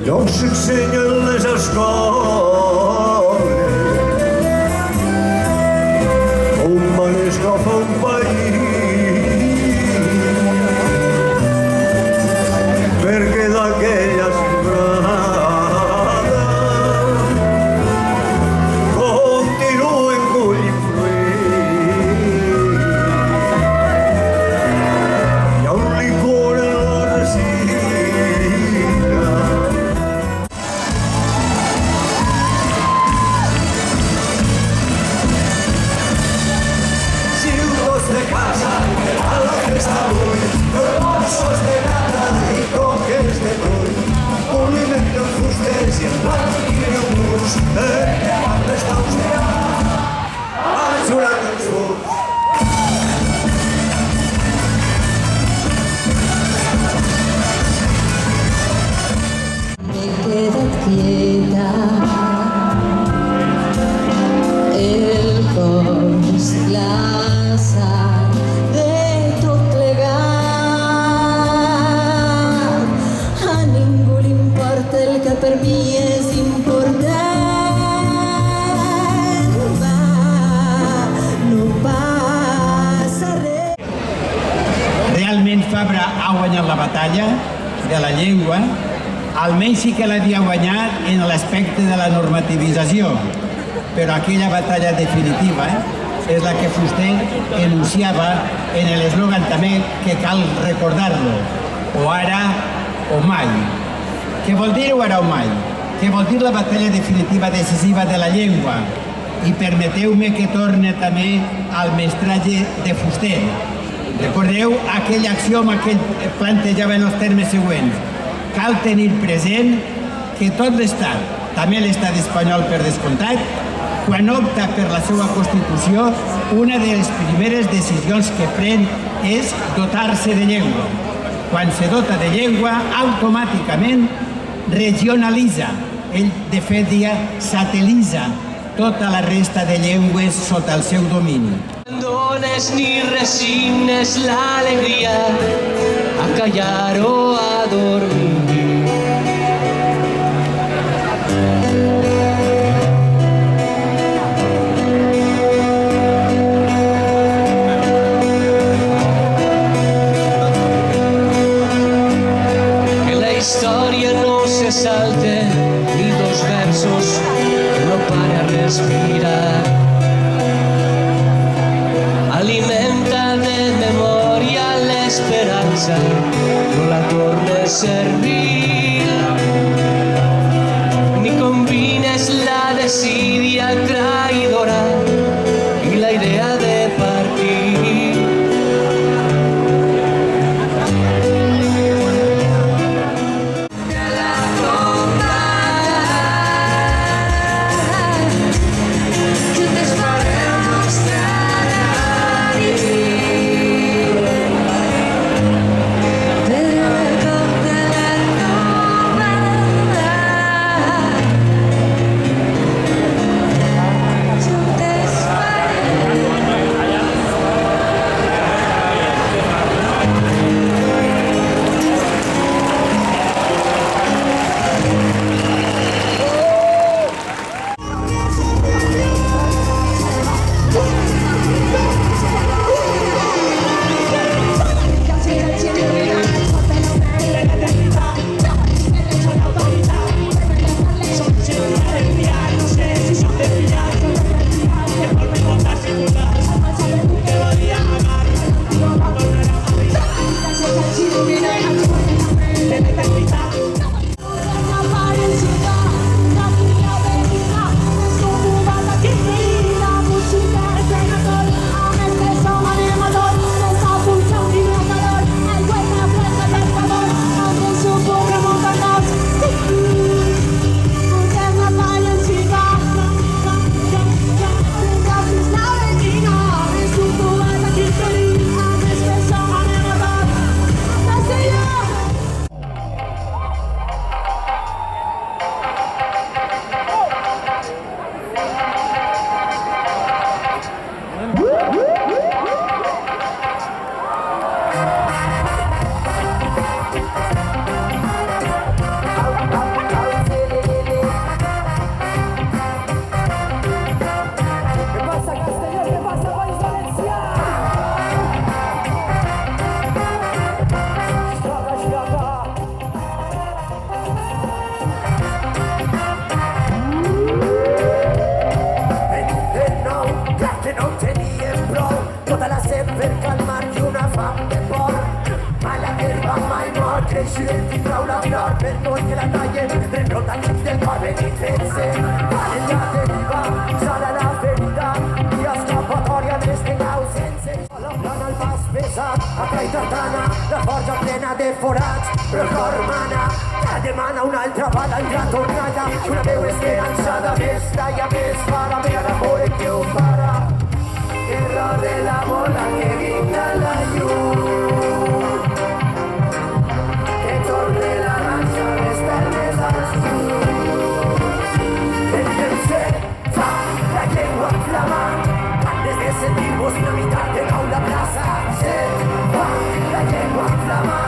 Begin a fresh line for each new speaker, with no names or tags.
No s'ensenyen les escoles com van esclafar un país, perquè d'aquella sembrada continuen collint fruit. Hi ha un licor en la resina. De casa, a la festa d'ull, hermosos de nata i coques de brull, poliment dels fusters i el blanc i el murs, amb les taus de han jurat els furs.
M'he quedat quieta, el cor s'esclaça de tot plegat. A ningú li importa el que per mi és important. Va, no passa res.
Realment Fabra ha guanyat la batalla de la llengua, almenys sí que l'havia guanyat en l'aspecte de la normativització, però aquella batalla definitiva és la que Fuster enunciava en l'eslògan també que cal recordar-lo, o ara o mai. Què vol dir o ara o mai? Què vol dir la batalla definitiva decisiva de la llengua? I permeteu-me que torne també al mestratge de Fuster. Recordeu aquell axioma que ell plantejava en els termes següents. Cal tenir present que tot l'Estat, també l'Estat espanyol per descomptat, quan opta per la seva Constitució, una de les primeres decisions que pren és dotar-se de llengua. Quan se dota de llengua, automàticament regionalitza. Ell, de fet, satelitza tota la resta de llengües sota el seu domini.
Abandones ni resignes l'alegria a callar o a dormir. Història no se salte ni dos versos no para respirar. Alimenta de memòria l'esperança, no la tornes servir. Ni combines la desídia traïdora i la idea de partir.
creixement tindrà una flor per tot que la tallen, rebrota dins del cor benitence. Quan el gat deriva, sana la ferida i escapatòria d'este ausència. La plana el pas pesat, a crai tartana, la forja plena de forats, però el cor mana, ja demana una altra palanca tornada, una veu esperançada més talla, més para, per l'amor que ho farà. Que rode la bola, que vinga la llum, que torne la dansa d'espelmes als llums. El tercer fa la llengua flamant, antes de sentir-vos la meitat de nou la plaça. Se fa la llengua flamant,